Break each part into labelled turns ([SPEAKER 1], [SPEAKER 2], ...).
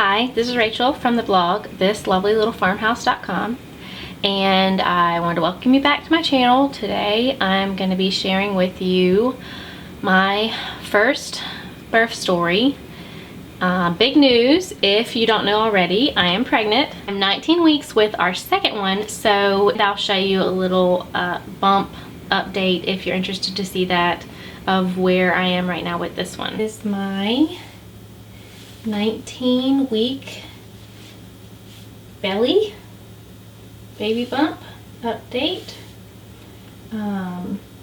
[SPEAKER 1] Hi, this is Rachel from the blog thislovelylittle.farmhouse.com, and I wanted to welcome you back to my channel. Today I'm going to be sharing with you my first birth story. Big news, if you don't know already, I am pregnant. I'm 19 weeks with our second one, so I'll show you a little bump update if you're interested to see that of where I am right now with this one. This is my 19-week belly baby bump update.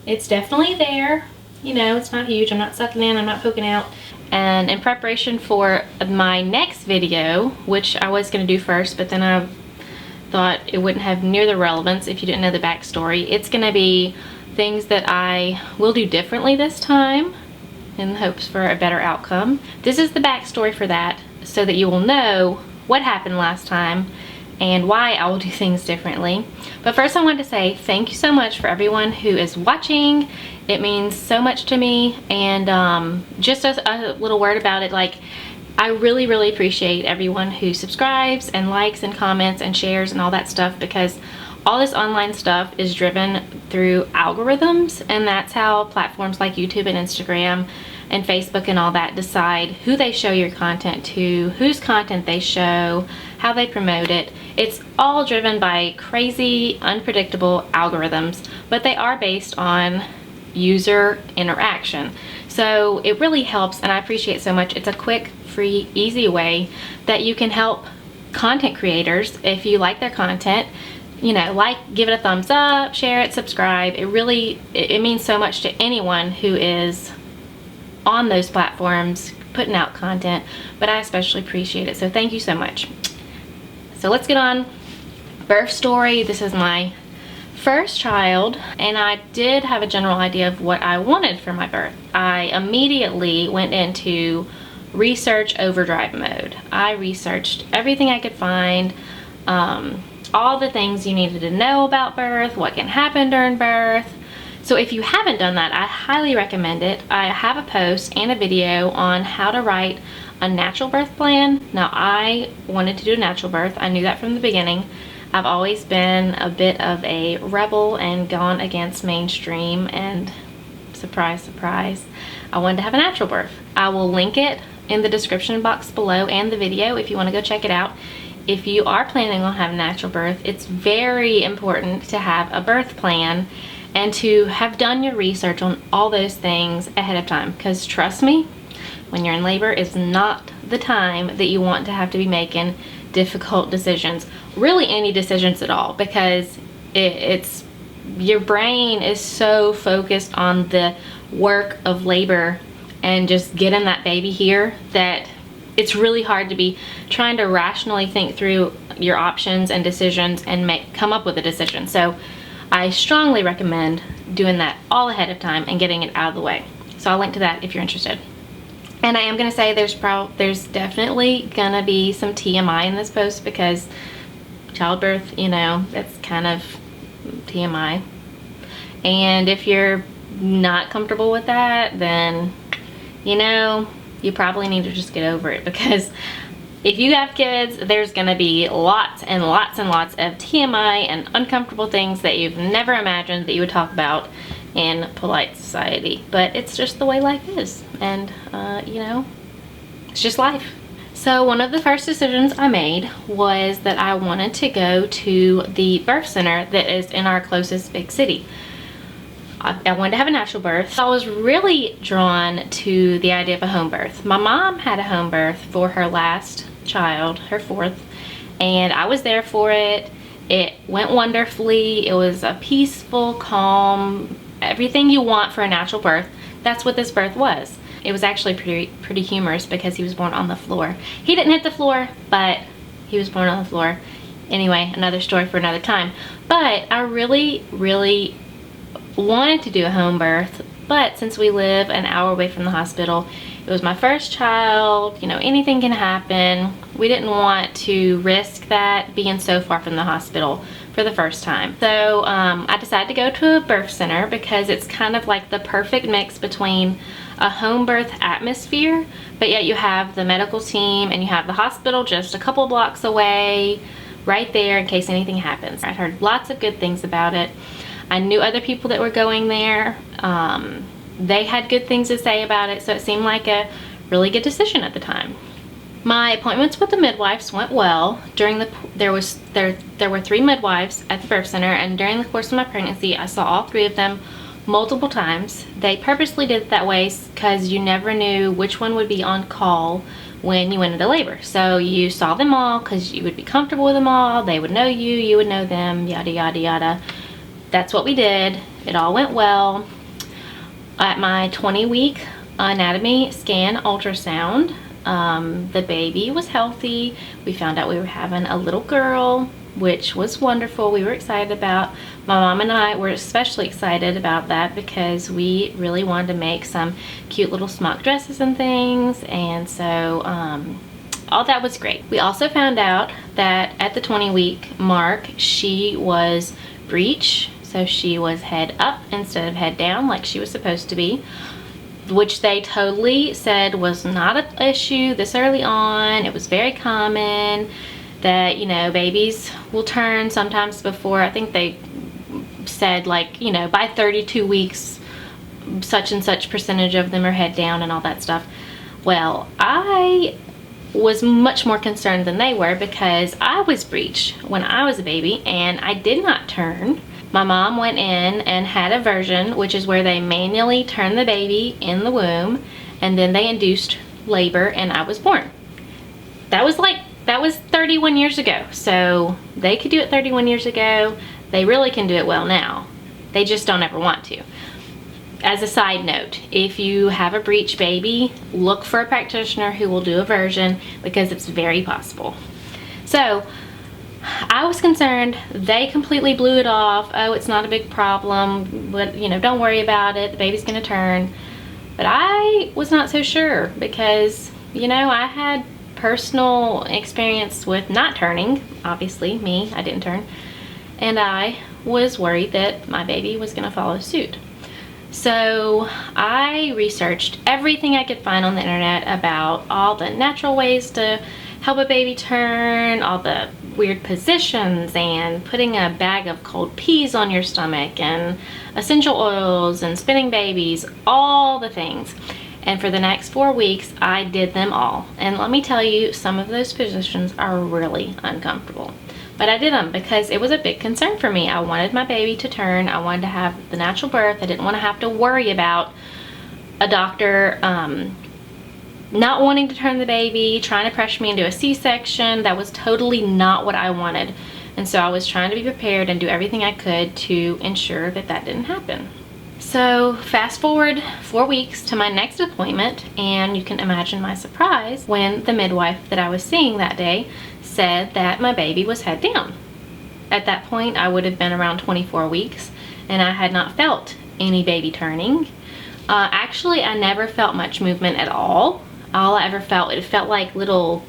[SPEAKER 1] It's definitely there. You know, it's not huge. I'm not sucking in, I'm not poking out. And in preparation for my next video, which I was going to do first, but then I thought it wouldn't have near the relevance if you didn't know the backstory. It's going to be things that I will do differently this time in hopes for a better outcome. This is the backstory for that, so that you will know what happened last time and why I will do things differently. But first I wanted to say thank you so much for everyone who is watching. It means so much to me, and just a little word about it, like, I really appreciate everyone who subscribes and likes and comments and shares and all that stuff, because all this online stuff is driven through algorithms, and that's how platforms like YouTube and Instagram and Facebook and all that decide who they show your content to, whose content they show, how they promote it. It's all driven by crazy, unpredictable algorithms, but they are based on user interaction. So it really helps, and I appreciate so much. It's a quick, free, easy way that you can help content creators. If you like their content, you know, give it a thumbs up, share it, subscribe. It means so much to anyone who is on those platforms putting out content, but I especially appreciate it, so thank you so much. So let's get on. Birth story. This is my first child, and I did have a general idea of what I wanted for my birth. I immediately went into research overdrive mode. I researched everything I could find, all the things you needed to know about birth, what can happen during birth. So if you haven't done that, I highly recommend it. I have a post and a video on how to write a natural birth plan. Now, I wanted to do a natural birth. I knew that from the beginning. I've always been a bit of a rebel and gone against mainstream, and surprise, surprise, I wanted to have a natural birth. I will link it in the description box below and the video if you want to go check it out. If you are planning on having a natural birth, it's very important to have a birth plan and to have done your research on all those things ahead of time, because trust me, when you're in labor is not the time that you want to have to be making difficult decisions, really any decisions at all, because it's your brain is so focused on the work of labor and just getting that baby here that it's really hard to be trying to rationally think through your options and decisions and come up with a decision. So I strongly recommend doing that all ahead of time and getting it out of the way. So I'll link to that if you're interested. And I am going to say there's definitely going to be some TMI in this post, because childbirth, you know, that's kind of TMI. And if you're not comfortable with that, then, you know, you probably need to just get over it, because if you have kids, there's going to be lots and lots and lots of TMI and uncomfortable things that you've never imagined that you would talk about in polite society. But it's just the way life is, and you know, it's just life. So one of the first decisions I made was that I wanted to go to the birth center that is in our closest big city. I wanted to have a natural birth. So I was really drawn to the idea of a home birth. My mom had a home birth for her last child, her fourth, and I was there for it. It went wonderfully. It was a peaceful, calm, everything you want for a natural birth. That's what this birth was. It was actually pretty humorous, because he was born on the floor. He didn't hit the floor, but he was born on the floor. Anyway, another story for another time. But I really wanted to do a home birth, but since we live an hour away from the hospital, it was my first child, you know, anything can happen. We didn't want to risk that being so far from the hospital for the first time. So I decided to go to a birth center, because it's kind of like the perfect mix between a home birth atmosphere, but yet you have the medical team and you have the hospital just a couple blocks away, right there in case anything happens. I'd heard lots of good things about it. I knew other people that were going there. They had good things to say about it, so it seemed like a really good decision at the time. My appointments with the midwives went well. There were 3 midwives at the birth center, and during the course of my pregnancy, I saw all 3 of them multiple times. They purposely did it that way because you never knew which one would be on call when you went into labor. So you saw them all because you would be comfortable with them all. They would know you, you would know them, yada yada yada. That's what we did. It all went well. At my 20-week anatomy scan ultrasound, the baby was healthy. We found out we were having a little girl, which was wonderful. We were excited about. My mom and I were especially excited about that because we really wanted to make some cute little smock dresses and things, and so all that was great. We also found out that at the 20-week mark, she was breech, so she was head up instead of head down like she was supposed to be, which they totally said was not an issue this early on. It was very common that, you know, babies will turn sometimes before, I think they said, like, you know, by 32 weeks such and such percentage of them are head down and all that stuff. Well, I was much more concerned than they were because I was breech when I was a baby and I did not turn. My mom went in and had a version, which is where they manually turn the baby in the womb and then they induced labor and I was born. That was 31 years ago. So they could do it 31 years ago. They really can do it well now. They just don't ever want to. As a side note, if you have a breech baby, look for a practitioner who will do a version because it's very possible. So I was concerned. They completely blew it off. Oh, it's not a big problem, but, you know, don't worry about it. The baby's gonna turn. But I was not so sure because, you know, I had personal experience with not turning. Obviously, me, I didn't turn. And I was worried that my baby was gonna follow suit. So I researched everything I could find on the internet about all the natural ways to help a baby turn, all the weird positions, and putting a bag of cold peas on your stomach, and essential oils, and spinning babies, all the things. And for the next 4 weeks, I did them all. And let me tell you, some of those positions are really uncomfortable. But I did them because it was a big concern for me. I wanted my baby to turn. I wanted to have the natural birth. I didn't want to have to worry about a doctor not wanting to turn the baby, trying to pressure me into a C-section. That was totally not what I wanted. And so I was trying to be prepared and do everything I could to ensure that that didn't happen. So fast forward 4 weeks to my next appointment, and you can imagine my surprise when the midwife that I was seeing that day said that my baby was head down. At that point, I would have been around 24 weeks, and I had not felt any baby turning. Actually, I never felt much movement at all. All I ever felt, it felt like little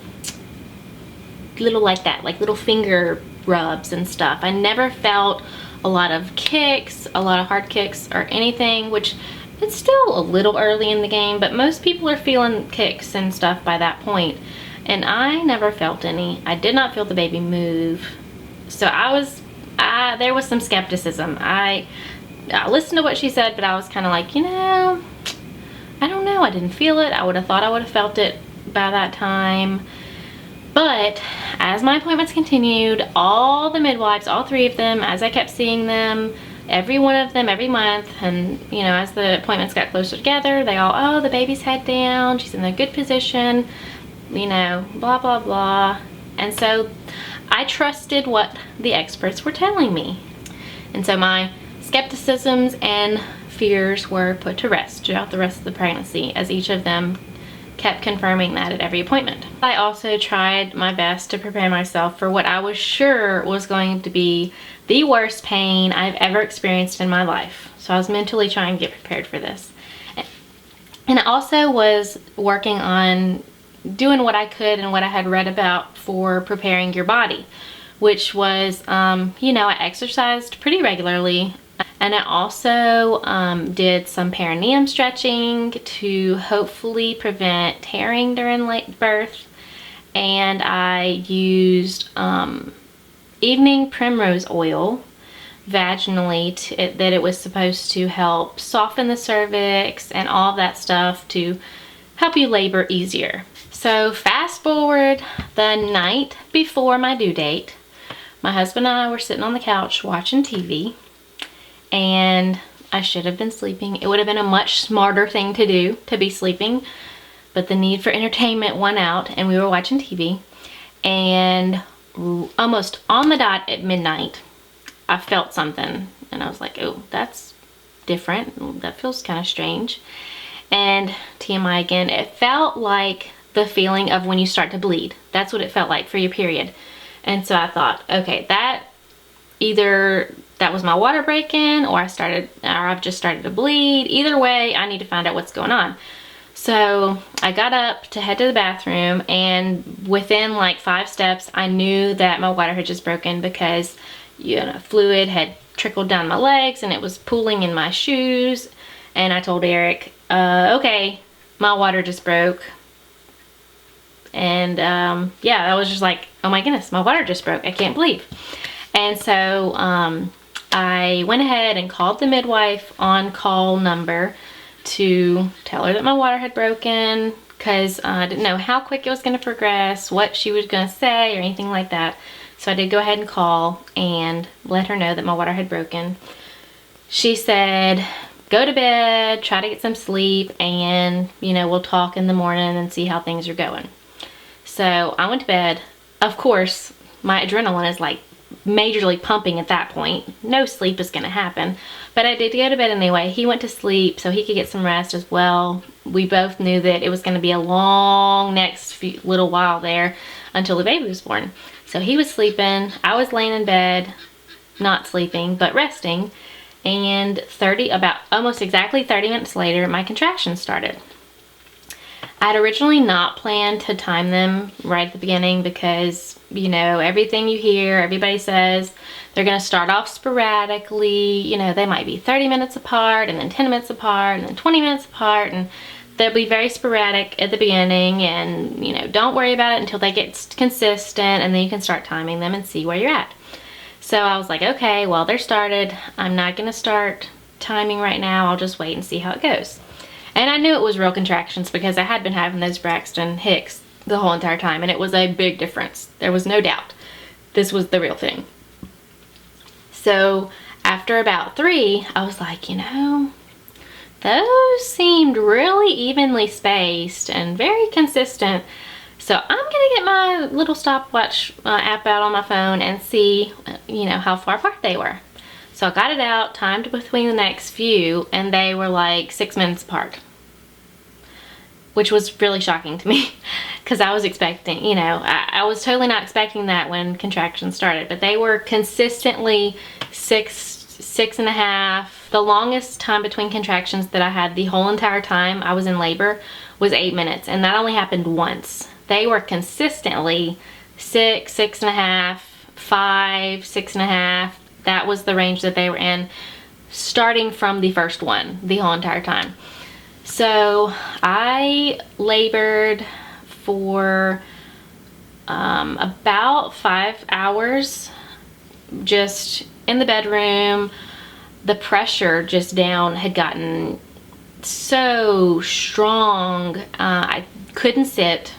[SPEAKER 1] like that, like little finger rubs and stuff. I never felt a lot of kicks, a lot of hard kicks or anything, which it's still a little early in the game, but most people are feeling kicks and stuff by that point. And I never felt any. I did not feel the baby move. So there was some skepticism. I listened to what she said, but I was kind of like, you know, I don't know. I didn't feel it. I would have thought I would have felt it by that time. But as my appointments continued, all the midwives, all 3 of them, as I kept seeing them, every one of them every month, and, you know, as the appointments got closer together, they all, oh, the baby's head down, she's in a good position, you know, blah, blah, blah. And so I trusted what the experts were telling me. And so my skepticisms and fears were put to rest throughout the rest of the pregnancy, as each of them kept confirming that at every appointment. I also tried my best to prepare myself for what I was sure was going to be the worst pain I've ever experienced in my life. So I was mentally trying to get prepared for this. And I also was working on doing what I could and what I had read about for preparing your body, which was, you know, I exercised pretty regularly. And I also did some perineum stretching to hopefully prevent tearing during late birth. And I used evening primrose oil vaginally that it was supposed to help soften the cervix and all that stuff to help you labor easier. So fast forward the night before my due date, my husband and I were sitting on the couch watching TV, and I should have been sleeping. It would have been a much smarter thing to do to be sleeping, but the need for entertainment won out, and we were watching TV. And almost on the dot at midnight, I felt something, and I was like, oh, that's different. That feels kind of strange. And TMI again, it felt like the feeling of when you start to bleed. That's what it felt like for your period. And so I thought, okay, that either that was my water breaking, or I've just started to bleed. Either way, I need to find out what's going on. So I got up to head to the bathroom, and within like 5 steps, I knew that my water had just broken because, you know, fluid had trickled down my legs and it was pooling in my shoes. And I told Eric, okay, my water just broke. And yeah, I was just like, oh my goodness, my water just broke. I can't believe. And so I went ahead and called the midwife on call number to tell her that my water had broken, because I didn't know how quick it was going to progress, what she was going to say or anything like that. So I did go ahead and call and let her know that my water had broken. She said, go to bed, try to get some sleep, and, you know, we'll talk in the morning and see how things are going. So I went to bed. Of course, my adrenaline is like majorly pumping at that point. No sleep is going to happen. But I did go to bed anyway. He went to sleep so he could get some rest as well. We both knew that it was going to be a long next little while there until the baby was born. So he was sleeping. I was laying in bed, not sleeping, but resting. And about almost exactly 30 minutes later, my contractions started. I had originally not planned to time them right at the beginning because, you know, everything you hear, everybody says they're going to start off sporadically. You know, they might be 30 minutes apart, and then 10 minutes apart, and then 20 minutes apart, and they'll be very sporadic at the beginning, and, you know, don't worry about it until they get consistent, and then you can start timing them and see where you're at. So I was like, okay, well, they're started. I'm not going to start timing right now. I'll just wait and see how it goes. And I knew it was real contractions because I had been having those Braxton Hicks the whole entire time, and it was a big difference. There was no doubt. This was the real thing. So after about 3, I was like, you know, those seemed really evenly spaced and very consistent. So I'm gonna get my little stopwatch app out on my phone and see, you know, how far apart they were. So I got it out, timed between the next few, and they were like 6 minutes apart, which was really shocking to me because I was expecting, you know, I was totally not expecting that when contractions started, but they were consistently 6.5. The longest time between contractions that I had the whole entire time I was in labor was 8 minutes, and that only happened once. They were consistently 6, 6.5, 5, 6.5. That was the range that they were in, starting from the first one, the whole entire time. So I labored for about 5 hours, just in the bedroom. The pressure just down had gotten so strong. I couldn't sit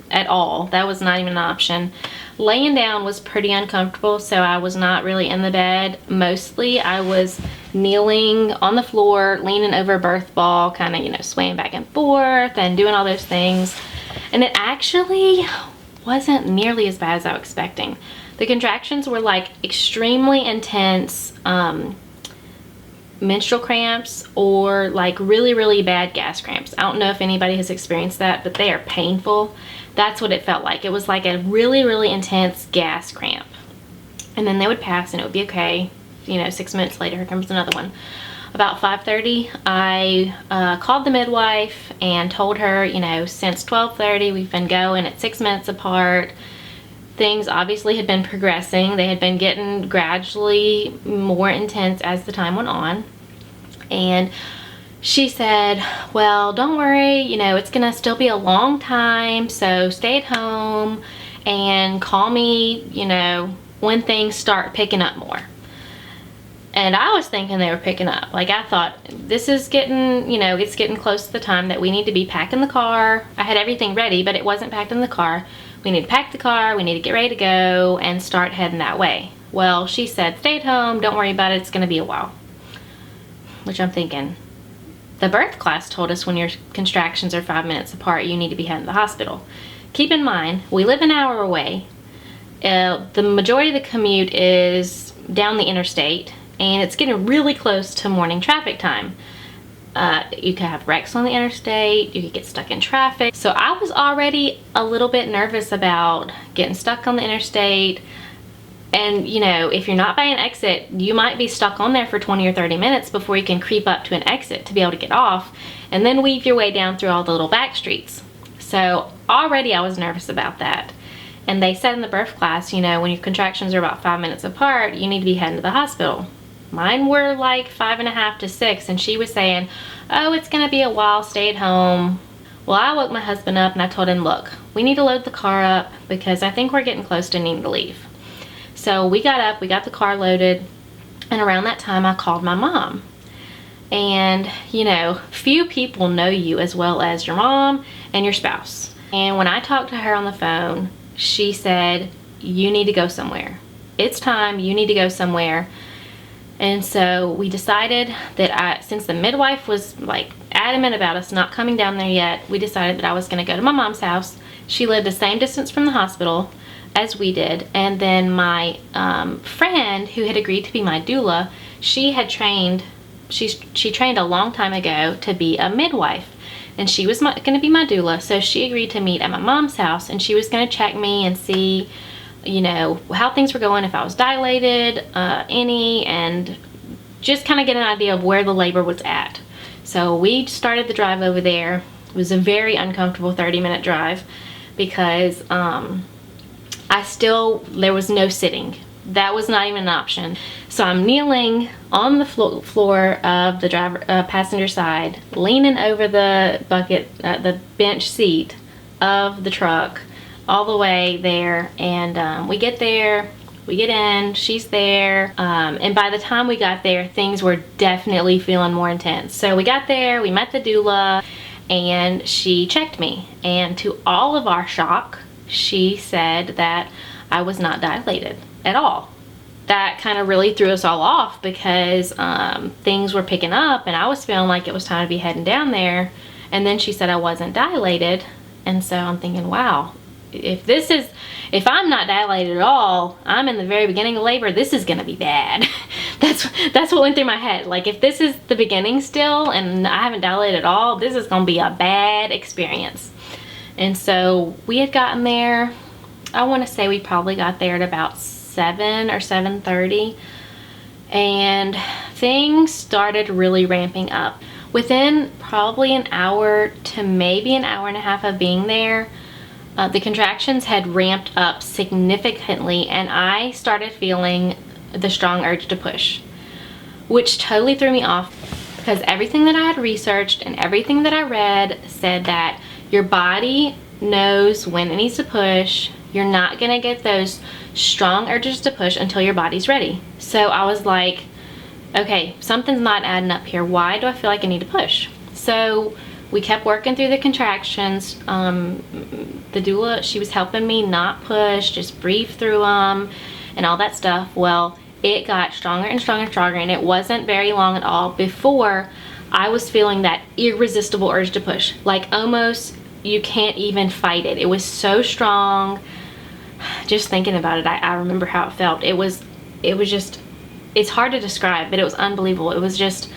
[SPEAKER 1] at all. That was not even an option. Laying down was pretty uncomfortable, so I was not really in the bed. Mostly I was kneeling on the floor, leaning over a birth ball, kind of, you know, swaying back and forth and doing all those things. And it actually wasn't nearly as bad as I was expecting. The contractions were like extremely intense menstrual cramps, or like really, really bad gas cramps. I don't know if anybody has experienced that, but they are painful. That's what it felt like. It was like a really, really intense gas cramp. And then they would pass and it would be okay. You know, 6 minutes later, here comes another one. About 5:30, I called the midwife and told her, you know, since 12:30, we've been going at 6 minutes apart. things obviously had been progressing. They had been getting gradually more intense as the time went on. And she said, well, don't worry, you know, it's gonna still be a long time, so stay at home and call me, you know, when things start picking up more. And I was thinking they were picking up. Like, I thought, this is getting, you know, it's getting close to the time that we need to be packing the car. I had everything ready, but it wasn't packed in the car. We need to pack the car, we need to get ready to go and start heading that way. Well, she said, stay at home, don't worry about it, it's gonna be a while. Which I'm thinking, the birth class told us when your contractions are 5 minutes apart, you need to be heading to the hospital. Keep in mind, we live an hour away. The majority of the commute is down the interstate, and it's getting really close to morning traffic time. You could have wrecks on the interstate, you could get stuck in traffic. So I was already a little bit nervous about getting stuck on the interstate. And you know, if you're not by an exit, you might be stuck on there for 20 or 30 minutes before you can creep up to an exit to be able to get off and then weave your way down through all the little back streets. So already I was nervous about that. And they said in the birth class, you know, when your contractions are about 5 minutes apart, you need to be heading to the hospital. Mine were like 5.5 to 6, and she was saying, oh, it's gonna be a while, stay at home. Well, I woke my husband up and I told him, look, we need to load the car up because I think we're getting close to needing to leave. So we got up, we got the car loaded, and around that time I called my mom. And you know, few people know you as well as your mom and your spouse. And when I talked to her on the phone, she said, you need to go somewhere. It's time, you need to go somewhere. And so we decided that since the midwife was like adamant about us not coming down there yet, we decided that I was gonna go to my mom's house. She lived the same distance from the hospital as we did. And then my friend who had agreed to be my doula, she had trained, she trained a long time ago to be a midwife. And she was gonna be my doula, so she agreed to meet at my mom's house, and she was gonna check me and see, you know, how things were going, if I was dilated, and just kind of get an idea of where the labor was at. So we started the drive over there. It was a very uncomfortable 30-minute drive because there was no sitting. That was not even an option. So I'm kneeling on the floor of the passenger side, leaning over the the bench seat of the truck, all the way there. And we get there, we get in, she's there, and by the time we got there, things were definitely feeling more intense. So we got there, we met the doula, and she checked me, and to all of our shock, she said that I was not dilated at all. That kind of really threw us all off because things were picking up and I was feeling like it was time to be heading down there. And then she said I wasn't dilated, and so I'm thinking, wow, if I'm not dilated at all, I'm in the very beginning of labor, this is gonna be bad. That's what went through my head. Like, if this is the beginning still and I haven't dilated at all, this is gonna be a bad experience. And so we had gotten there, I want to say we probably got there at about 7 or 7:30, and things started really ramping up. Within probably an hour to maybe an hour and a half of being there, the contractions had ramped up significantly, and I started feeling the strong urge to push, which totally threw me off because everything that I had researched and everything that I read said that your body knows when it needs to push. You're not gonna get those strong urges to push until your body's ready. So I was like, okay, something's not adding up here. Why do I feel like I need to push? So we kept working through the contractions. The doula, she was helping me not push, just breathe through them and all that stuff. Well, it got stronger and stronger and stronger, and it wasn't very long at all before I was feeling that irresistible urge to push. Like, almost you can't even fight it. It was so strong. Just thinking about it, I remember how it felt. It was just, it's hard to describe, but it was unbelievable. It was just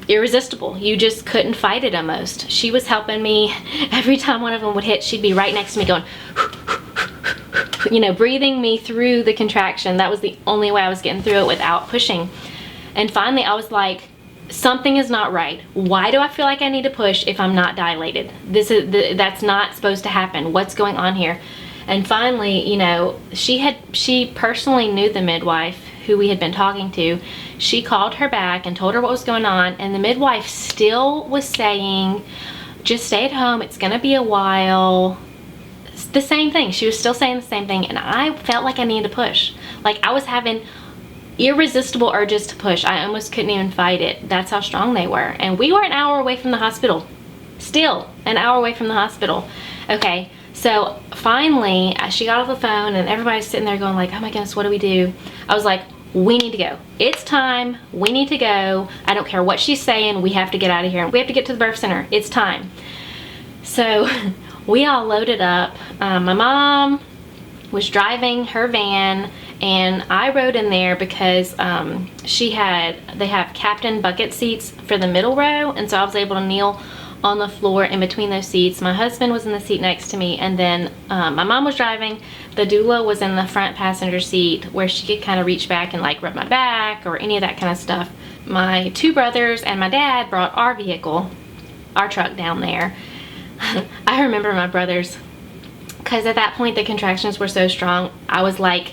[SPEAKER 1] irresistible. You just couldn't fight it almost. She was helping me. Every time one of them would hit, she'd be right next to me going, you know, breathing me through the contraction. That was the only way I was getting through it without pushing. And finally I was like, something is not right. Why do I feel like I need to push if I'm not dilated? That's not supposed to happen. What's going on here? And finally, you know, she personally knew the midwife who we had been talking to. She called her back and told her what was going on, and the midwife still was saying, just stay at home, it's gonna be a while. It's the same thing. She was still saying the same thing, and I felt like I needed to push. Like, I was having irresistible urges to push. I almost couldn't even fight it. That's how strong they were. And we were an hour away from the hospital. Still an hour away from the hospital. Okay, so finally she got off the phone and everybody's sitting there going like, oh my goodness, what do we do? I was like, we need to go. It's time. We need to go. I don't care what she's saying. We have to get out of here. We have to get to the birth center. It's time. So we all loaded up. My mom was driving her van, and I rode in there because they have captain bucket seats for the middle row, and so I was able to kneel on the floor in between those seats. My husband was in the seat next to me, and then my mom was driving. The doula was in the front passenger seat where she could kind of reach back and like rub my back or any of that kind of stuff. My two brothers and my dad brought our vehicle, our truck, down there. I remember my brothers, because at that point the contractions were so strong. I was like,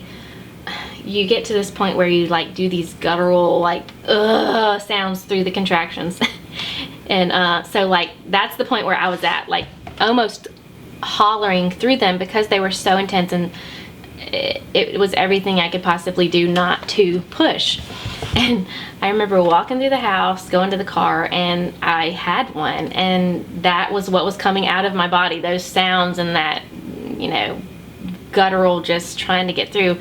[SPEAKER 1] you get to this point where you like do these guttural like sounds through the contractions. And so like that's the point where I was at, like almost hollering through them because they were so intense, and it was everything I could possibly do not to push. And I remember walking through the house, going to the car, and I had one, and that was what was coming out of my body, those sounds and that, you know, guttural just trying to get through.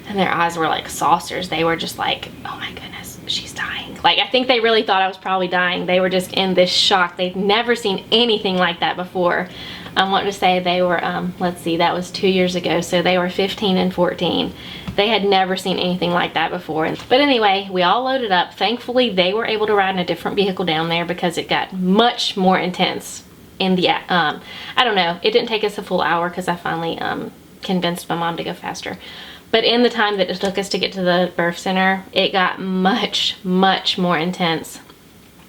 [SPEAKER 1] And their eyes were like saucers. They were just like, oh my goodness, she's dying. Like, I think they really thought I was probably dying. They were just in this shock. They'd never seen anything like that before. I want to say they were, let's see, that was 2 years ago. So they were 15 and 14. They had never seen anything like that before. But anyway, we all loaded up. Thankfully, they were able to ride in a different vehicle down there because it got much more intense in the, I don't know. It didn't take us a full hour because I finally convinced my mom to go faster. But in the time that it took us to get to the birth center, it got much, much more intense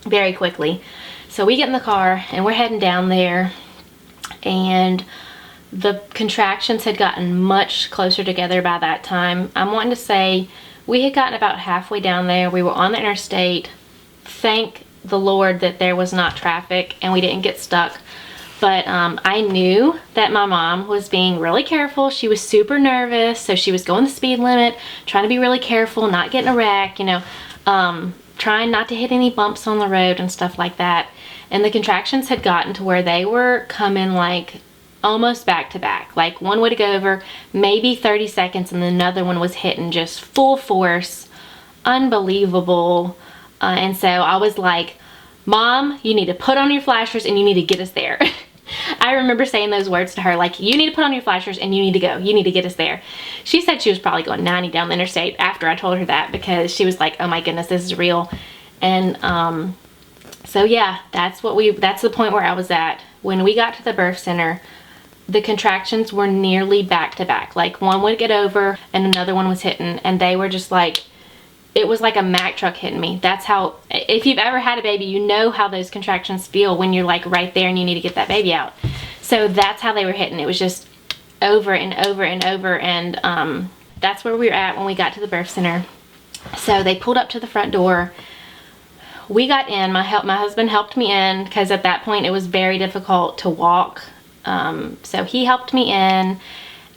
[SPEAKER 1] very quickly. So we get in the car and we're heading down there, and the contractions had gotten much closer together by that time. I'm wanting to say we had gotten about halfway down there. We were on the interstate. Thank the Lord that there was not traffic and we didn't get stuck. But I knew that my mom was being really careful. She was super nervous, so she was going the speed limit, trying to be really careful, not getting a wreck, you know, trying not to hit any bumps on the road and stuff like that. And the contractions had gotten to where they were coming like almost back to back. Like one would go over maybe 30 seconds and another one was hitting just full force. Unbelievable. And so I was like, Mom, you need to put on your flashers and you need to get us there. I remember saying those words to her, like, you need to put on your flashers and you need to go. You need to get us there. She said she was probably going 90 down the interstate after I told her that, because she was like, oh my goodness, this is real. And so yeah, that's the point where I was at. When we got to the birth center, the contractions were nearly back to back. Like one would get over and another one was hitting, and they were just like, it was like a Mack truck hitting me. That's how, if you've ever had a baby, you know how those contractions feel when you're like right there and you need to get that baby out. So that's how they were hitting. It was just over and over and over. And that's where we were at when we got to the birth center. So they pulled up to the front door. We got in. My husband helped me in because at that point it was very difficult to walk. So he helped me in.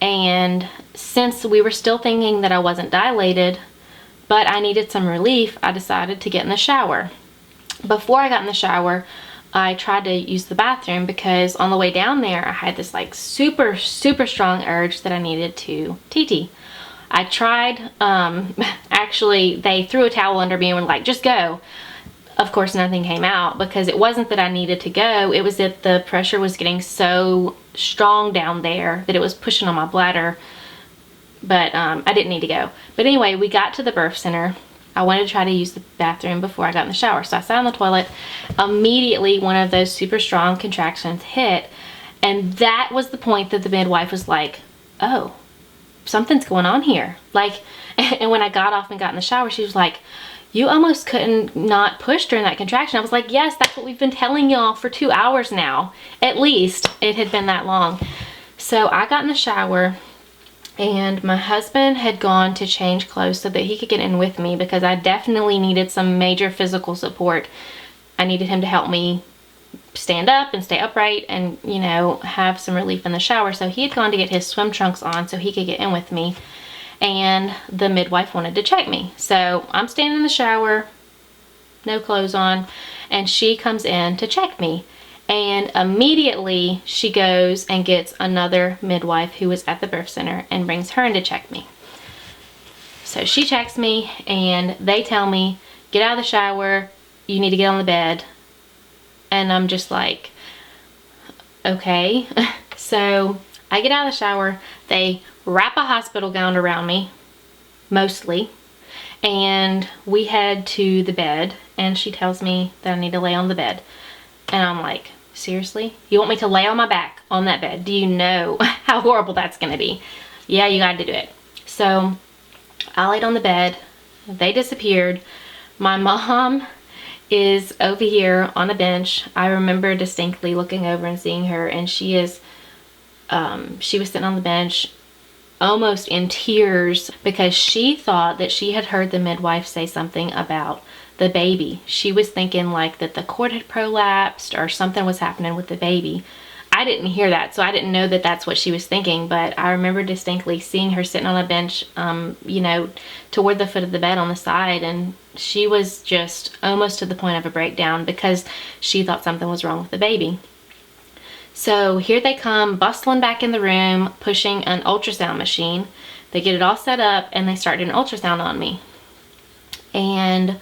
[SPEAKER 1] And since we were still thinking that I wasn't dilated, but I needed some relief, I decided to get in the shower. Before I got in the shower, I tried to use the bathroom because on the way down there, I had this like super, super strong urge that I needed to TT. I tried, actually, they threw a towel under me and were like, just go. Of course, nothing came out because it wasn't that I needed to go. It was that the pressure was getting so strong down there that it was pushing on my bladder. But I didn't need to go. But anyway, we got to the birth center. I wanted to try to use the bathroom before I got in the shower. So I sat on the toilet. Immediately, one of those super strong contractions hit. And that was the point that the midwife was like, oh, something's going on here. Like, and when I got off and got in the shower, she was like, you almost couldn't not push during that contraction. I was like, yes, that's what we've been telling y'all for 2 hours now. At least it had been that long. So I got in the shower, and my husband had gone to change clothes so that he could get in with me, because I definitely needed some major physical support. I needed him to help me stand up and stay upright and, you know, have some relief in the shower. So he had gone to get his swim trunks on so he could get in with me, and the midwife wanted to check me. So I'm standing in the shower, no clothes on, and she comes in to check me. And immediately she goes and gets another midwife who was at the birth center and brings her in to check me. So she checks me, and they tell me, get out of the shower, you need to get on the bed. And I'm just like, okay. So I get out of the shower, they wrap a hospital gown around me, mostly, and we head to the bed, and she tells me that I need to lay on the bed. And I'm like, seriously? You want me to lay on my back on that bed? Do you know how horrible that's gonna be? Yeah, you got to do it. So I laid on the bed, they disappeared. My mom is over here on a bench. I remember distinctly looking over and seeing her, and she was sitting on the bench almost in tears, because she thought that she had heard the midwife say something about the baby. She was thinking like that the cord had prolapsed or something was happening with the baby. I didn't hear that, so I didn't know that that's what she was thinking, but I remember distinctly seeing her sitting on a bench, you know, toward the foot of the bed on the side, and she was just almost to the point of a breakdown because she thought something was wrong with the baby. So here they come, bustling back in the room, pushing an ultrasound machine. They get it all set up, and they start doing an ultrasound on me. And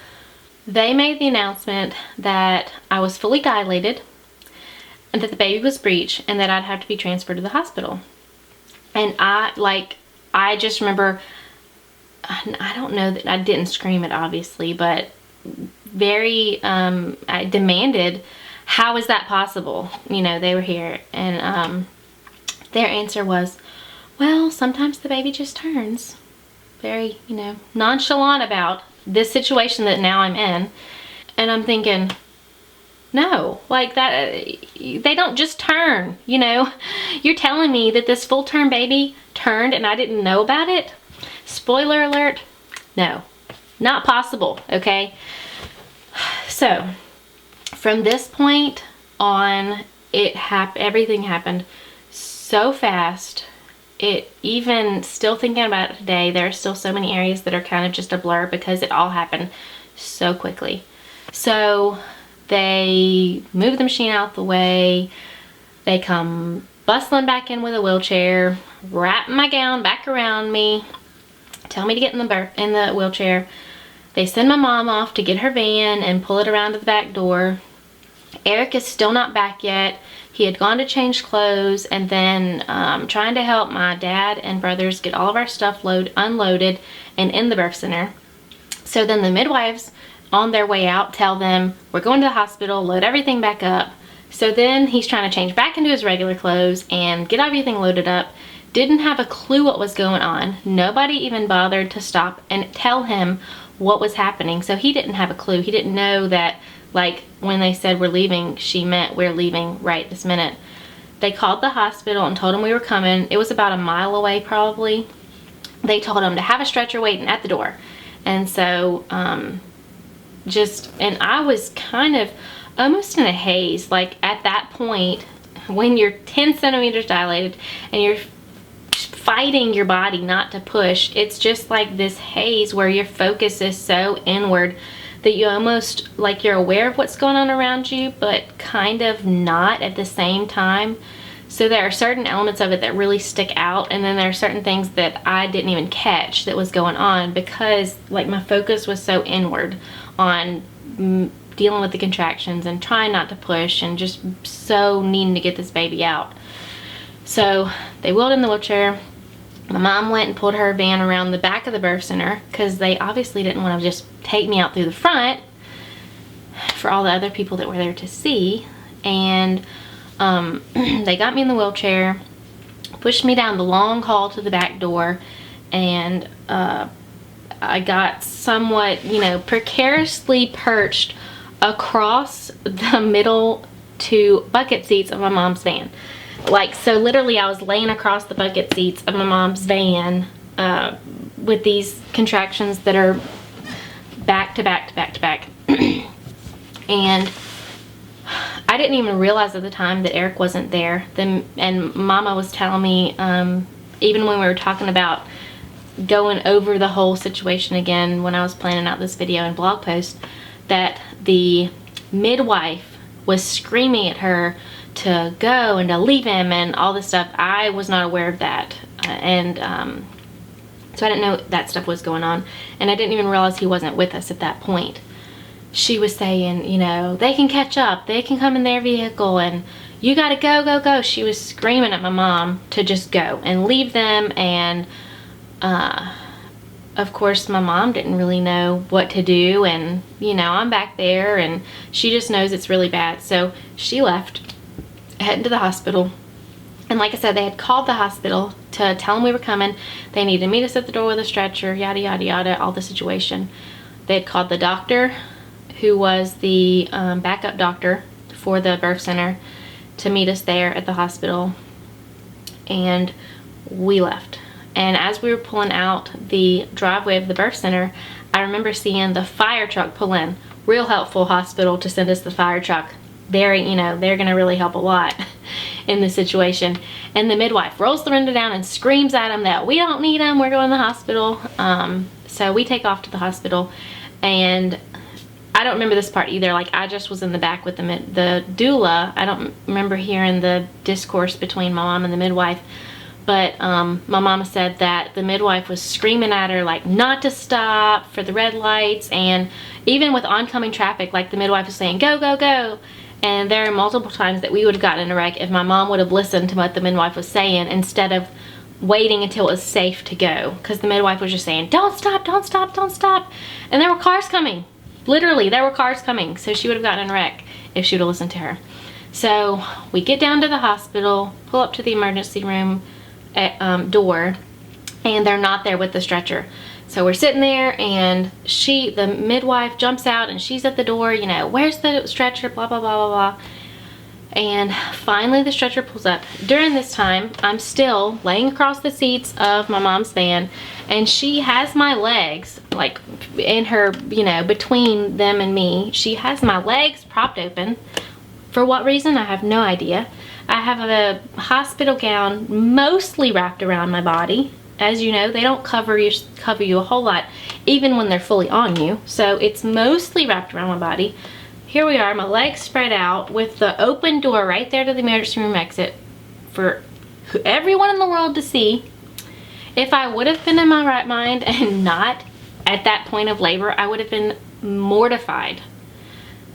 [SPEAKER 1] they made the announcement that I was fully dilated, and that the baby was breech, and that I'd have to be transferred to the hospital. And I just remember, I don't know that I didn't scream it obviously, but I demanded, how is that possible? You know, they were here, and their answer was, well, sometimes the baby just turns. Very, you know, nonchalant about this situation that now I'm in. And I'm thinking, no, like that, they don't just turn, you know. You're telling me that this full-term baby turned and I didn't know about it? Spoiler alert, no, not possible, okay? So from this point on, everything happened so fast. Even still thinking about it today, there are still so many areas that are kind of just a blur because it all happened so quickly. So they move the machine out the way. They come bustling back in with a wheelchair, wrap my gown back around me, tell me to get in the wheelchair. They send my mom off to get her van and pull it around to the back door. Eric is still not back yet. He had gone to change clothes, and then trying to help my dad and brothers get all of our stuff unloaded and in the birth center. So then the midwives on their way out tell them, we're going to the hospital, load everything back up. So then he's trying to change back into his regular clothes and get everything loaded up. Didn't have a clue what was going on. Nobody even bothered to stop and tell him what was happening. So he didn't have a clue. He didn't know that, like, when they said we're leaving, she meant we're leaving right this minute. They called the hospital and told him we were coming. It was about a mile away probably. They told him to have a stretcher waiting at the door. And so and I was kind of almost in a haze. Like, at that point, when you're 10 centimeters dilated and you're fighting your body not to push, it's just like this haze where your focus is so inward that you almost, like, you're aware of what's going on around you, but kind of not at the same time. So there are certain elements of it that really stick out, and then there are certain things that I didn't even catch that was going on because, like, my focus was so inward on dealing with the contractions and trying not to push and just so needing to get this baby out. So they wheeled in the wheelchair. My mom went and pulled her van around the back of the birth center because they obviously didn't want to just take me out through the front for all the other people that were there to see. And they got me in the wheelchair, pushed me down the long hall to the back door, and I got somewhat, you know, precariously perched across the middle two bucket seats of my mom's van. Like, so literally I was laying across the bucket seats of my mom's van with these contractions that are back to back to back to back. And I didn't even realize at the time that Eric wasn't there. And Mama was telling me, even when we were talking about going over the whole situation again when I was planning out this video and blog post, that the midwife was screaming at her to go and to leave him and all this stuff. I was not aware of that. So I didn't know that stuff was going on. And I didn't even realize he wasn't with us at that point. She was saying, you know, they can catch up. They can come in their vehicle and you gotta go, go, go. She was screaming at my mom to just go and leave them. And of course my mom didn't really know what to do. And, you know, I'm back there and she just knows it's really bad. So she left, heading to the hospital. And like I said, they had called the hospital to tell them we were coming. They needed to meet us at the door with a stretcher, yada, yada, yada, all the situation. They had called the doctor, who was the backup doctor for the birth center, to meet us there at the hospital. And we left. And as we were pulling out the driveway of the birth center, I remember seeing the fire truck pull in. Real helpful hospital to send us the fire truck. They're, you know, they're gonna really help a lot in this situation. And the midwife rolls the window down and screams at them that we don't need them, we're going to the hospital. So we take off to the hospital, and I don't remember this part either. Like, I just was in the back with the doula. I don't remember hearing the discourse between my mom and the midwife, but my mama said that the midwife was screaming at her like not to stop for the red lights, and even with oncoming traffic, like the midwife was saying go, go, go. And there are multiple times that we would have gotten in a wreck if my mom would have listened to what the midwife was saying instead of waiting until it was safe to go, because the midwife was just saying don't stop, don't stop, don't stop. And there were cars coming. Literally, there were cars coming. So she would have gotten in a wreck if she would have listened to her. So we get down to the hospital, pull up to the emergency room door, and they're not there with the stretcher. So we're sitting there, and the midwife jumps out, and she's at the door, you know, where's the stretcher, blah, blah, blah, blah, blah. And finally the stretcher pulls up. During this time, I'm still laying across the seats of my mom's van, and she has my legs, like, in her, you know, between them and me. She has my legs propped open. For what reason, I have no idea. I have a hospital gown mostly wrapped around my body. As you know, they don't cover you a whole lot, even when they're fully on you. So it's mostly wrapped around my body. Here we are, my legs spread out with the open door right there to the emergency room exit for everyone in the world to see. If I would have been in my right mind and not at that point of labor, I would have been mortified.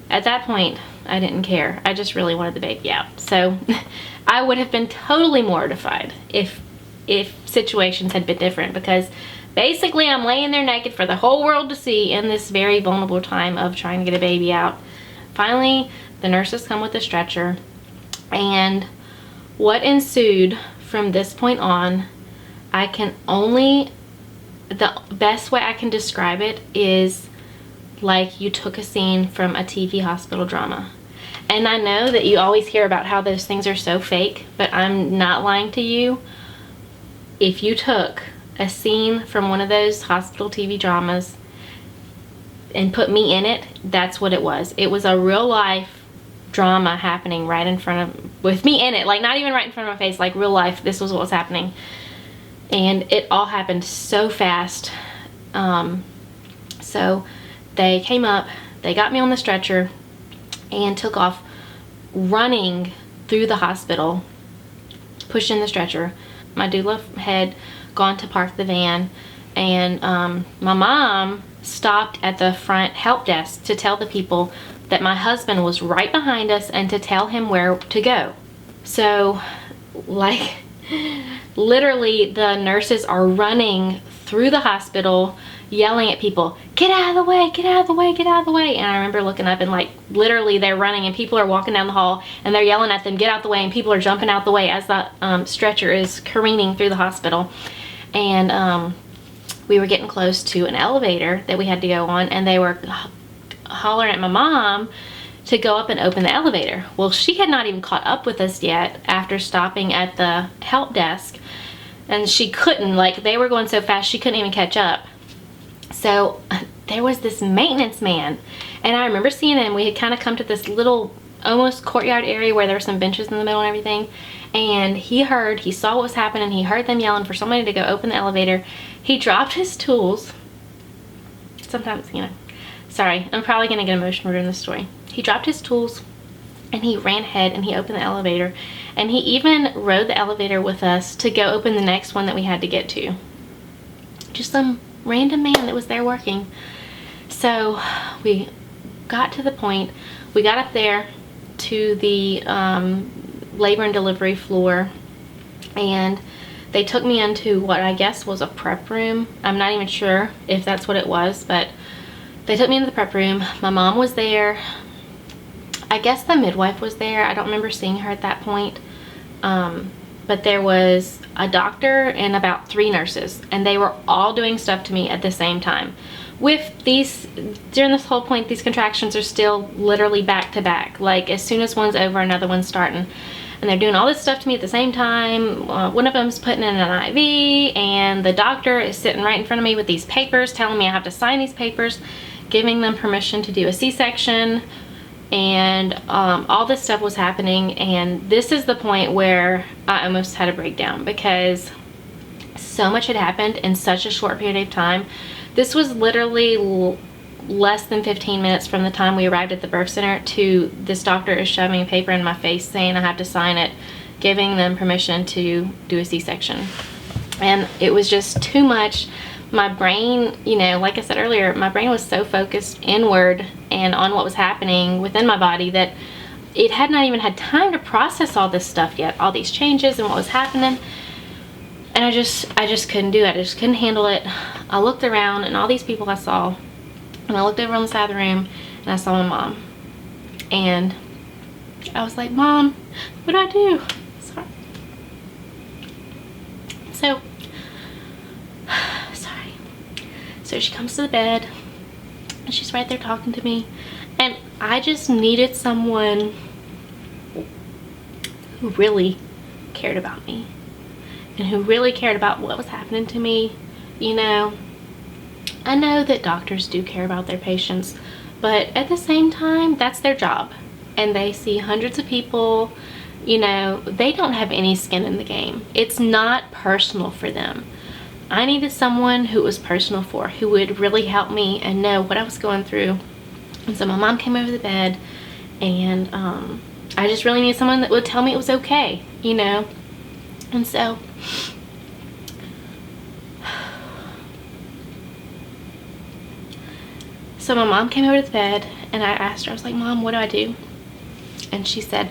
[SPEAKER 1] At that point, I didn't care. I just really wanted the baby out. So I would have been totally mortified if situations had been different, because basically I'm laying there naked for the whole world to see in this very vulnerable time of trying to get a baby out. Finally, the nurses come with a stretcher, and what ensued from this point on, the best way I can describe it is like you took a scene from a TV hospital drama. And I know that you always hear about how those things are so fake, but I'm not lying to you. If you took a scene from one of those hospital TV dramas and put me in it, that's what it was. It was a real life drama happening right in front of, with me in it, like not even right in front of my face, like real life, this was what was happening. And it all happened so fast. So they came up, they got me on the stretcher and took off running through the hospital, pushing the stretcher. My doula had gone to park the van, and my mom stopped at the front help desk to tell the people that my husband was right behind us and to tell him where to go. So, like, literally the nurses are running through the hospital yelling at people, get out of the way, get out of the way, get out of the way. And I remember looking up and like literally they're running and people are walking down the hall and they're yelling at them, get out the way, and people are jumping out the way as the stretcher is careening through the hospital. And we were getting close to an elevator that we had to go on, and they were hollering at my mom to go up and open the elevator. Well, she had not even caught up with us yet after stopping at the help desk, and she couldn't, like, they were going so fast she couldn't even catch up. So there was this maintenance man, and I remember seeing him. We had kind of come to this little almost courtyard area where there were some benches in the middle and everything, and he saw what was happening. He heard them yelling for somebody to go open the elevator. He dropped his tools. Sometimes, you know, sorry, I'm probably gonna get emotional during this story. He dropped his tools and he ran ahead and he opened the elevator, and he even rode the elevator with us to go open the next one that we had to get to. Just some random man that was there working. So we got to the point, we got up there to the labor and delivery floor, and they took me into what I guess was a prep room. I'm not even sure if that's what it was, but they took me into the prep room. My mom was there. I guess the midwife was there. I don't remember seeing her at that point. But there was a doctor and about 3 nurses, and they were all doing stuff to me at the same time. With these, during this whole point, these contractions are still literally back to back. Like, as soon as one's over, another one's starting. And they're doing all this stuff to me at the same time. One of them's putting in an IV, and the doctor is sitting right in front of me with these papers, telling me I have to sign these papers, giving them permission to do a C-section, and all this stuff was happening. And this is the point where I almost had a breakdown, because so much had happened in such a short period of time. This was literally less than 15 minutes from the time we arrived at the birth center to this doctor is shoving a paper in my face saying I have to sign it, giving them permission to do a C-section. And it was just too much. My brain, you know, like I said earlier, my brain was so focused inward and on what was happening within my body that it had not even had time to process all this stuff yet, all these changes and what was happening. And I just couldn't do it. I just couldn't handle it. I looked around, and all these people I saw, and I looked over on the side of the room, and I saw my mom. And I was like, Mom, what do I do? Sorry. So she comes to the bed, and she's right there talking to me. And I just needed someone who really cared about me, and who really cared about what was happening to me. You know, I know that doctors do care about their patients, but at the same time, that's their job. And they see hundreds of people. You know, they don't have any skin in the game. It's not personal for them. I needed someone who it was personal for, who would really help me and know what I was going through. And so my mom came over the bed, and I just really needed someone that would tell me it was okay, you know. And so my mom came over to the bed, and I asked her, I was like, Mom, what do I do? And she said,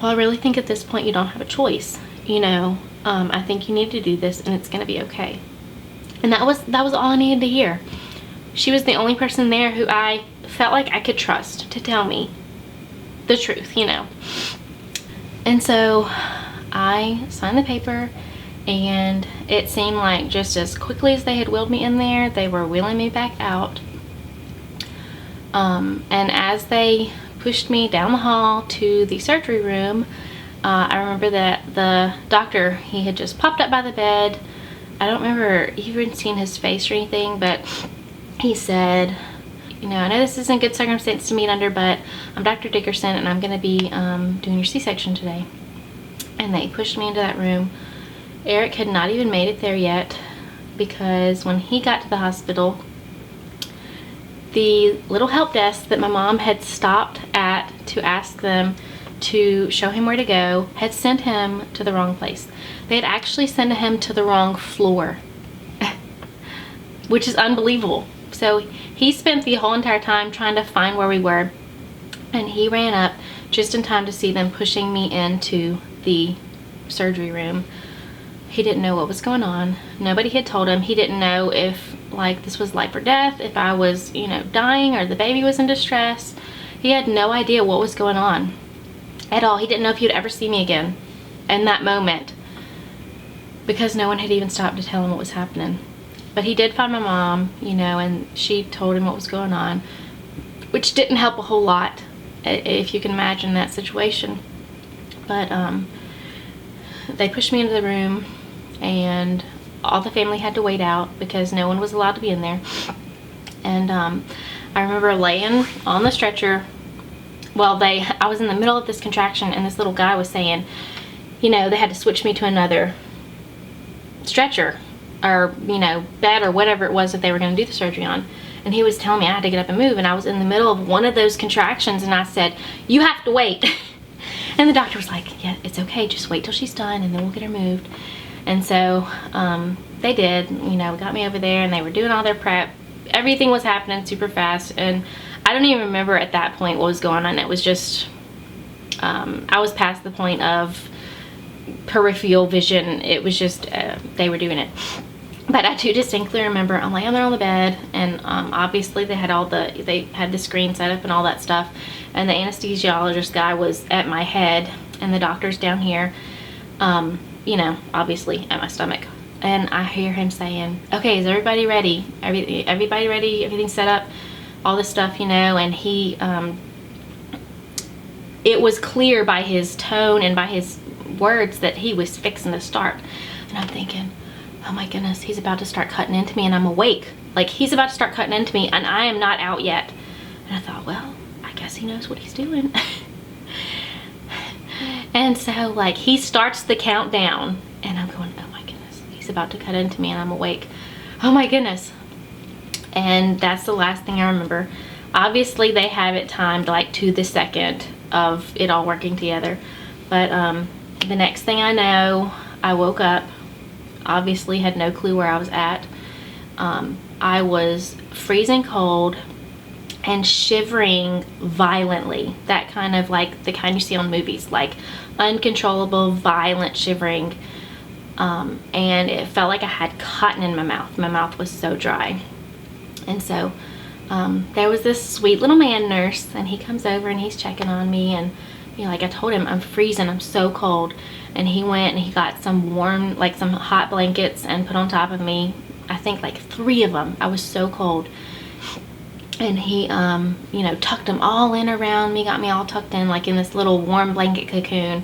[SPEAKER 1] well, I really think at this point you don't have a choice. You know, I think you need to do this, and it's going to be okay. And that was all I needed to hear. She was the only person there who I felt like I could trust to tell me the truth, you know. And so I signed the paper, and it seemed like just as quickly as they had wheeled me in there, they were wheeling me back out. And as they pushed me down the hall to the surgery room, I remember that the doctor, he had just popped up by the bed. I don't remember even seeing his face or anything, but he said, you know, I know this isn't good circumstance to meet under, but I'm Dr. Dickerson, and I'm going to be doing your C-section today. And they pushed me into that room. Eric had not even made it there yet, because when he got to the hospital, the little help desk that my mom had stopped at to ask them to show him where to go had sent him to the wrong place. They had actually sent him to the wrong floor, which is unbelievable. So he spent the whole entire time trying to find where we were, and he ran up just in time to see them pushing me into the surgery room. He didn't know what was going on. Nobody had told him. He didn't know if, like, this was life or death, if I was, you know, dying, or the baby was in distress. He had no idea what was going on at all. He didn't know if he'd ever see me again in that moment, because no one had even stopped to tell him what was happening. But he did find my mom, you know, and she told him what was going on, which didn't help a whole lot. if you can imagine that situation. But they pushed me into the room, and all the family had to wait out because no one was allowed to be in there. And I remember laying on the stretcher. Well, I was in the middle of this contraction, and this little guy was saying, you know, they had to switch me to another stretcher, or, you know, bed, or whatever it was that they were going to do the surgery on. And he was telling me I had to get up and move, and I was in the middle of one of those contractions, and I said, you have to wait. And the doctor was like, yeah, it's okay, just wait till she's done, and then we'll get her moved. And so they did, you know, got me over there, and they were doing all their prep. Everything was happening super fast, and I don't even remember at that point what was going on. It was just, I was past the point of peripheral vision. It was just, they were doing it. But I do distinctly remember I'm laying there on the bed, and obviously they had the screen set up and all that stuff, and the anesthesiologist guy was at my head, and the doctor's down here, you know, obviously at my stomach. And I hear him saying, okay, is everybody ready? Everybody ready? Everything's set up? All this stuff, you know. And he, it was clear by his tone and by his words that he was fixing to start. And I'm thinking, oh my goodness, he's about to start cutting into me, and I'm awake. Like, he's about to start cutting into me, and I am not out yet. And I thought, well, I guess he knows what he's doing. And so, like, he starts the countdown, and I'm going, oh my goodness, he's about to cut into me, and I'm awake. Oh my goodness. And that's the last thing I remember. Obviously, they have it timed, like, to the second of it all working together. But the next thing I know, I woke up. Obviously had no clue where I was at. I was freezing cold and shivering violently. That kind of, like the kind you see on movies, like uncontrollable, violent shivering. And it felt like I had cotton in my mouth. My mouth was so dry. And so there was this sweet little man nurse, and he comes over and he's checking on me, and you know, like I told him, I'm freezing, I'm so cold. And he went and he got some warm, like some hot blankets, and put on top of me. I think like 3 of them. I was so cold. And he, you know, tucked them all in around me, got me all tucked in, like in this little warm blanket cocoon.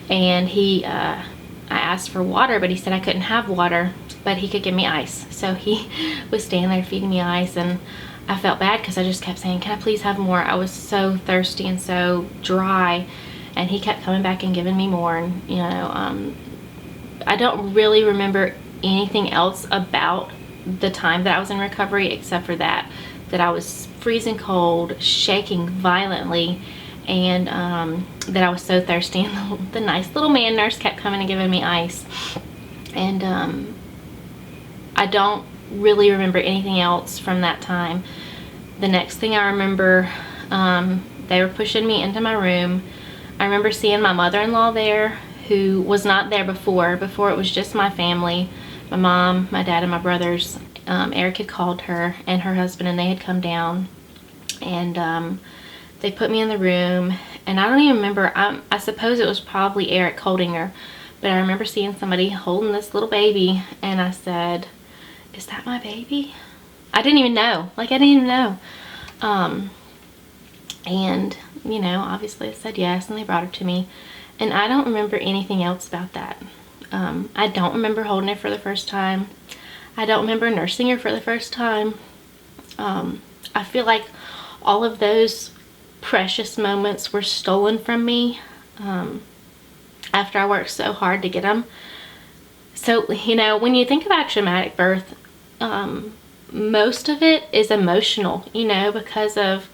[SPEAKER 1] And he, I asked for water, but he said I couldn't have water, but he could give me ice. So he was standing there feeding me ice, and I felt bad because I just kept saying, can I please have more? I was so thirsty and so dry. And he kept coming back and giving me more. And, you know, I don't really remember anything else about the time that I was in recovery except for that I was freezing cold, shaking violently, and that I was so thirsty. And the nice little man nurse kept coming and giving me ice. And I don't really remember anything else from that time. The next thing I remember, they were pushing me into my room. I remember seeing my mother-in-law there, who was not there before. Before, it was just my family, my mom, my dad, and my brothers. Eric had called her and her husband, and they had come down, and they put me in the room. And I don't even remember, I suppose it was probably Eric holding her, but I remember seeing somebody holding this little baby, and I said, is that my baby? I didn't even know. Like, I didn't even know. And you know, obviously I said yes, and they brought her to me. And I don't remember anything else about that. I don't remember holding her for the first time. I don't remember nursing her for the first time. I feel like all of those precious moments were stolen from me after I worked so hard to get them. So, you know, when you think about traumatic birth, most of it is emotional, you know, because of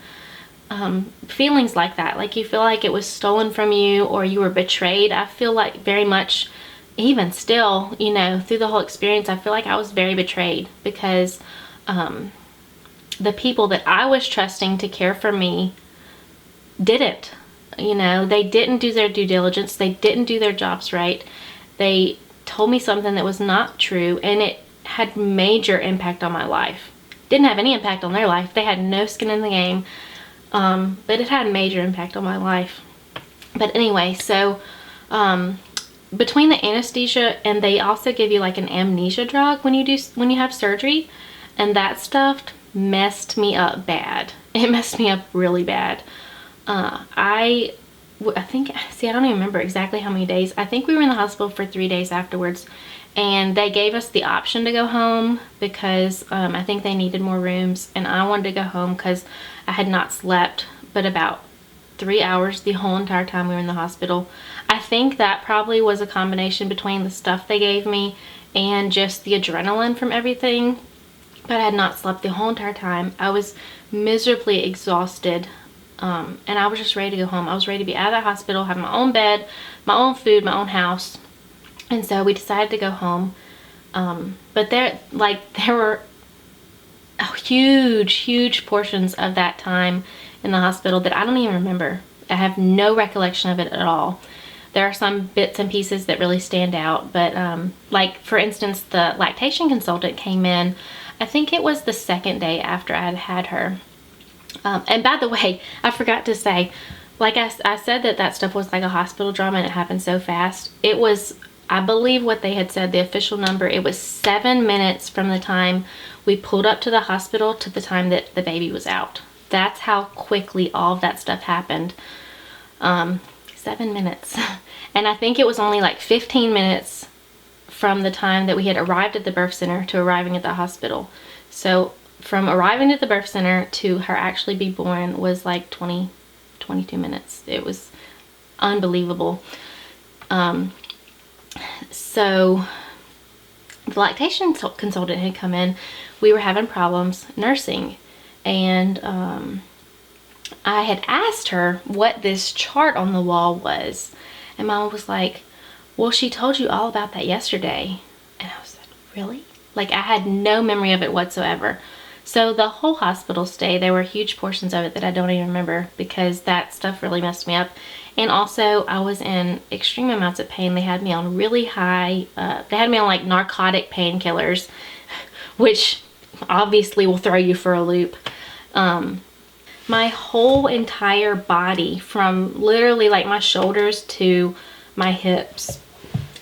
[SPEAKER 1] feelings like that. Like, you feel like it was stolen from you, or you were betrayed. I feel like very much, even still, you know, through the whole experience, I feel like I was very betrayed, because the people that I was trusting to care for me didn't. You know, they didn't do their due diligence. They didn't do their jobs right. They told me something that was not true, and it had major impact on my life. Didn't have any impact on their life. They had no skin in the game. But it had a major impact on my life. But anyway, so between the anesthesia, and they also give you like an amnesia drug when you have surgery, and that stuff messed me up bad. It messed me up really bad. I think, see, I don't even remember exactly how many days. I think we were in the hospital for 3 days afterwards, and they gave us the option to go home because I think they needed more rooms, and I wanted to go home because I had not slept but about 3 hours the whole entire time we were in the hospital. I think that probably was a combination between the stuff they gave me and just the adrenaline from everything, but I had not slept the whole entire time. I was miserably exhausted. And I was just ready to go home. I was ready to be out of the hospital, have my own bed, my own food, my own house. And so we decided to go home. But there were huge portions of that time in the hospital that I don't even remember. I have no recollection of it at all. There are some bits and pieces that really stand out, but like for instance, the lactation consultant came in, I think it was the second day after I had had her. And by the way, I forgot to say, like I said that stuff was like a hospital drama and it happened so fast. It was, I believe what they had said, the official number, it was 7 minutes from the time we pulled up to the hospital to the time that the baby was out. That's how quickly all of that stuff happened. 7 minutes. And I think it was only like 15 minutes from the time that we had arrived at the birth center to arriving at the hospital. So from arriving at the birth center to her actually be born was like 22 minutes. It was unbelievable. So the lactation consultant had come in. We were having problems nursing, and I had asked her what this chart on the wall was, and Mama was like, well, she told you all about that yesterday. And I was like, really? Like, I had no memory of it whatsoever. So the whole hospital stay, there were huge portions of it that I don't even remember because that stuff really messed me up. And also, I was in extreme amounts of pain. They had me on really high, they had me on like narcotic painkillers, which obviously will throw you for a loop. My whole entire body, from literally like my shoulders to my hips,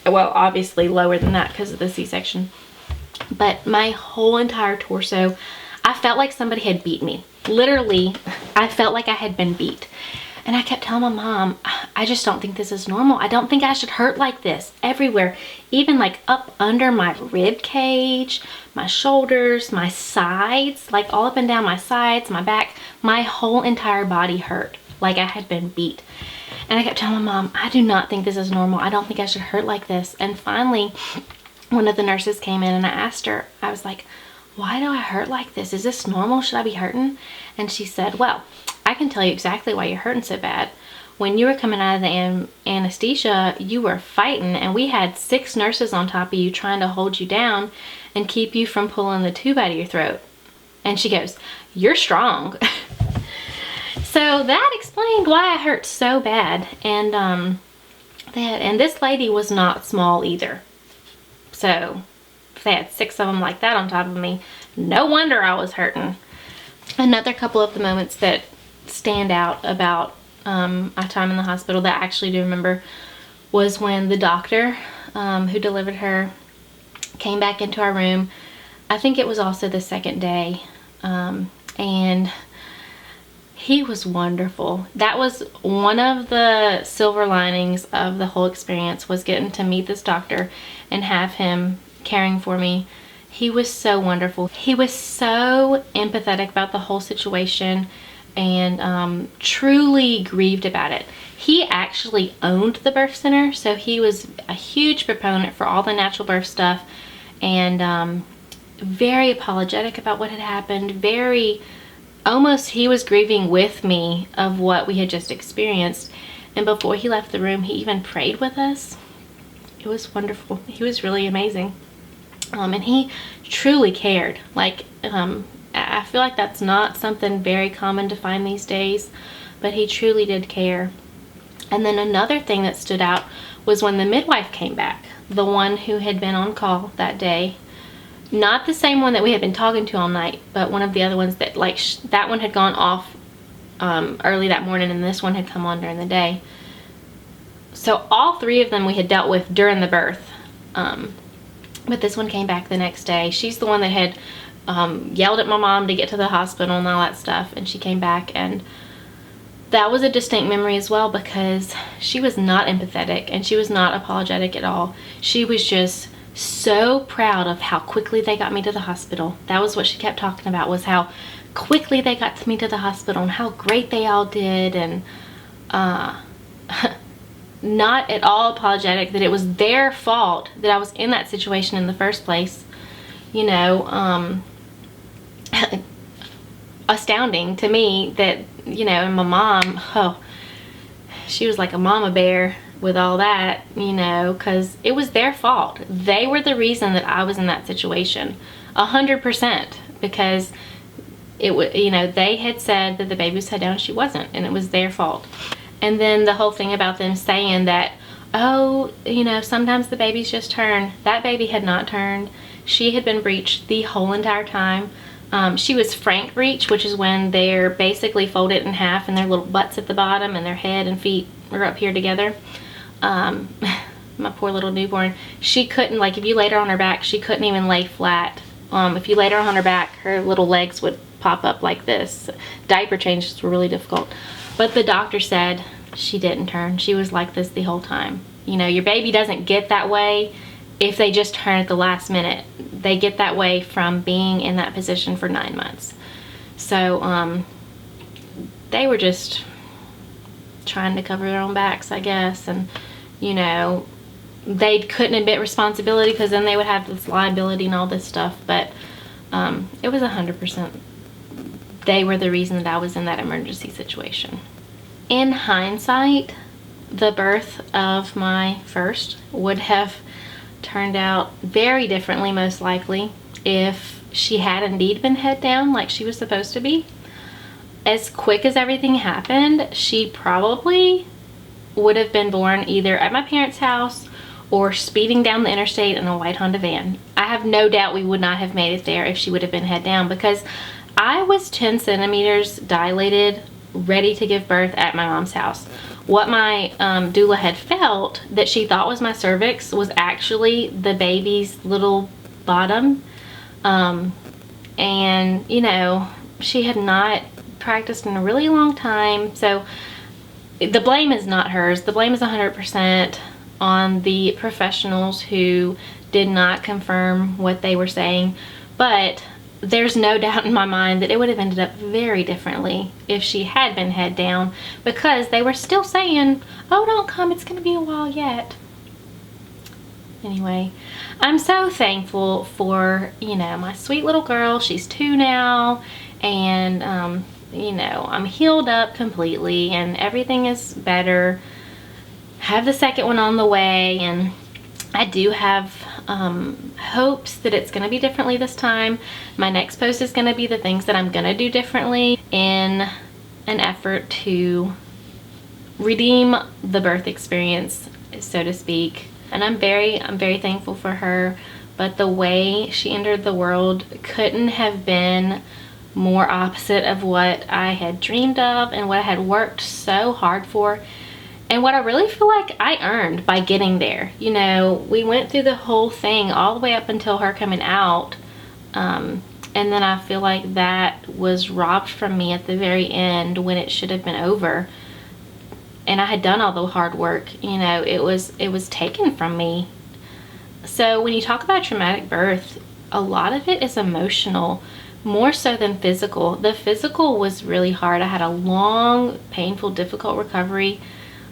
[SPEAKER 1] well, obviously lower than that because of the C-section, but my whole entire torso, I felt like somebody had beat me. Literally, I felt like I had been beat. And I kept telling my mom, I just don't think this is normal. I don't think I should hurt like this everywhere. Even like up under my rib cage, my shoulders, my sides, like all up and down my sides, my back, my whole entire body hurt like I had been beat. And I kept telling my mom, I do not think this is normal. I don't think I should hurt like this. And finally, one of the nurses came in and I asked her, I was like, why do I hurt like this? Is this normal? Should I be hurting? And she said, well, I can tell you exactly why you're hurting so bad. When you were coming out of the anesthesia, you were fighting, and we had 6 nurses on top of you trying to hold you down and keep you from pulling the tube out of your throat. And she goes, you're strong. So that explained why I hurt so bad. And and this lady was not small either. So if they had 6 of them like that on top of me, no wonder I was hurting. Another couple of the moments that stand out about my time in the hospital that I actually do remember was when the doctor who delivered her came back into our room. I think it was also the second day, and he was wonderful. That was one of the silver linings of the whole experience, was getting to meet this doctor and have him caring for me. He was so wonderful. He was so empathetic about the whole situation and truly grieved about it. He actually owned the birth center, so he was a huge proponent for all the natural birth stuff, and very apologetic about what had happened. Almost he was grieving with me of what we had just experienced. And before he left the room, he even prayed with us. It was wonderful. He was really amazing. And he truly cared. Like, I feel like that's not something very common to find these days, but he truly did care. And then another thing that stood out was when the midwife came back, the one who had been on call that day. Not the same one that we had been talking to all night, but one of the other ones that, like, that one had gone off early that morning, and this one had come on during the day. So all 3 of them we had dealt with during the birth. But this one came back the next day. She's the one that had yelled at my mom to get to the hospital and all that stuff, and she came back, and that was a distinct memory as well, because she was not empathetic and she was not apologetic at all. She was just so proud of how quickly they got me to the hospital. That was what she kept talking about, was how quickly they got me to the hospital and how great they all did, and not at all apologetic that it was their fault that I was in that situation in the first place. You know, astounding to me that, you know, and my mom, oh, she was like a mama bear with all that, you know, because it was their fault. They were the reason that I was in that situation, 100%, because it was, you know, they had said that the baby was head down, she wasn't, and it was their fault. And then the whole thing about them saying that, oh, you know, sometimes the babies just turn. That baby had not turned. She had been breeched the whole entire time. She was frank breech, which is when they're basically folded in half and their little butts at the bottom and their head and feet are up here together. My poor little newborn, she couldn't, like, if you laid her on her back, she couldn't even lay flat. If you laid her on her back, her little legs would pop up like this. Diaper changes were really difficult. But the doctor said she didn't turn. She was like this the whole time. You know, your baby doesn't get that way if they just turn at the last minute. They get that way from being in that position for 9 months. So they were just trying to cover their own backs, I guess. And, you know, they couldn't admit responsibility because then they would have this liability and all this stuff. But it was 100%. They were the reason that I was in that emergency situation. In hindsight, the birth of my first would have turned out very differently, most likely, if she had indeed been head down like she was supposed to be. As quick as everything happened, she probably would have been born either at my parents' house or speeding down the interstate in a white Honda van. I have no doubt we would not have made it there if she would have been head down, because I was 10 centimeters dilated, ready to give birth at my mom's house. What my doula had felt that she thought was my cervix was actually the baby's little bottom. And, you know, she had not practiced in a really long time. So the blame is not hers. The blame is 100% on the professionals who did not confirm what they were saying. But there's no doubt in my mind that it would have ended up very differently if she had been head down, because they were still saying, oh, don't come, it's going to be a while yet. Anyway, I'm so thankful for, you know, my sweet little girl. She's 2 now, and, you know, I'm healed up completely and everything is better. Have the second one on the way, and I do have hopes that it's going to be differently this time. My next post is going to be the things that I'm going to do differently in an effort to redeem the birth experience, so to speak. And I'm very thankful for her, but the way she entered the world couldn't have been more opposite of what I had dreamed of and what I had worked so hard for. And what I really feel like I earned by getting there. You know, we went through the whole thing all the way up until her coming out. And then I feel like that was robbed from me at the very end when it should have been over. And I had done all the hard work. You know, it was taken from me. So when you talk about traumatic birth, a lot of it is emotional, more so than physical. The physical was really hard. I had a long, painful, difficult recovery.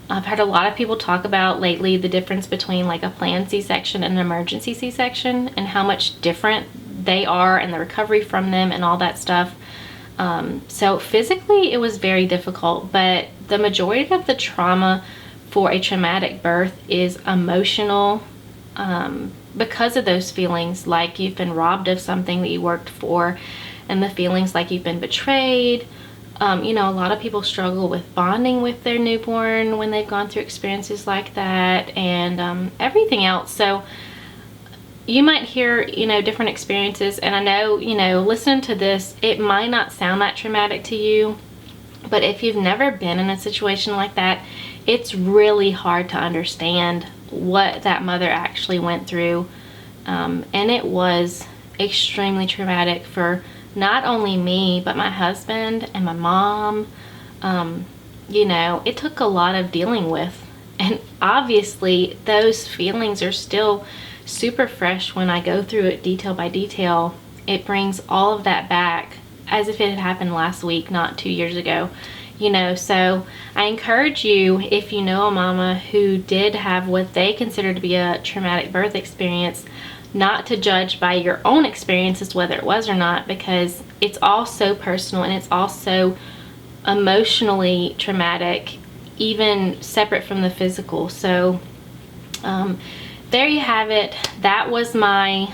[SPEAKER 1] I've heard a lot of people talk about lately the difference between like a planned C-section and an emergency C-section, and how much different they are and the recovery from them and all that stuff. So physically it was very difficult, but the majority of the trauma for a traumatic birth is emotional, because of those feelings like you've been robbed of something that you worked for, and the feelings like you've been betrayed. You know, a lot of people struggle with bonding with their newborn when they've gone through experiences like that, and everything else. So you might hear, you know, different experiences, and I know, you know, listening to this, it might not sound that traumatic to you, but if you've never been in a situation like that, it's really hard to understand what that mother actually went through. And it was extremely traumatic for not only me, but my husband and my mom. you know, it took a lot of dealing with. And obviously those feelings are still super fresh when I go through it detail by detail. It brings all of that back as if it had happened last week, not 2 years ago, you know. So I encourage you, if you know a mama who did have what they consider to be a traumatic birth experience, not to judge by your own experiences whether it was or not, because it's all so personal and it's also emotionally traumatic, even separate from the physical. So there you have it. That was my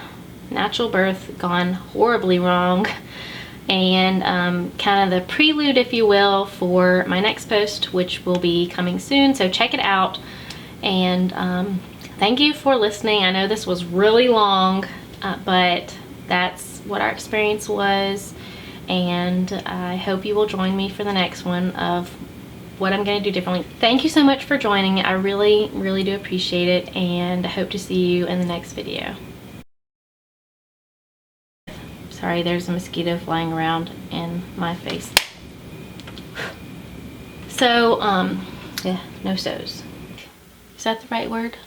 [SPEAKER 1] natural birth gone horribly wrong, and kind of the prelude, if you will, for my next post, which will be coming soon. So check it out, and thank you for listening. I know this was really long, but that's what our experience was, and I hope you will join me for the next one of what I'm going to do differently. Thank you so much for joining. I really, really do appreciate it, and I hope to see you in the next video. Sorry, there's a mosquito flying around in my face. So, yeah, no so's. Is that the right word?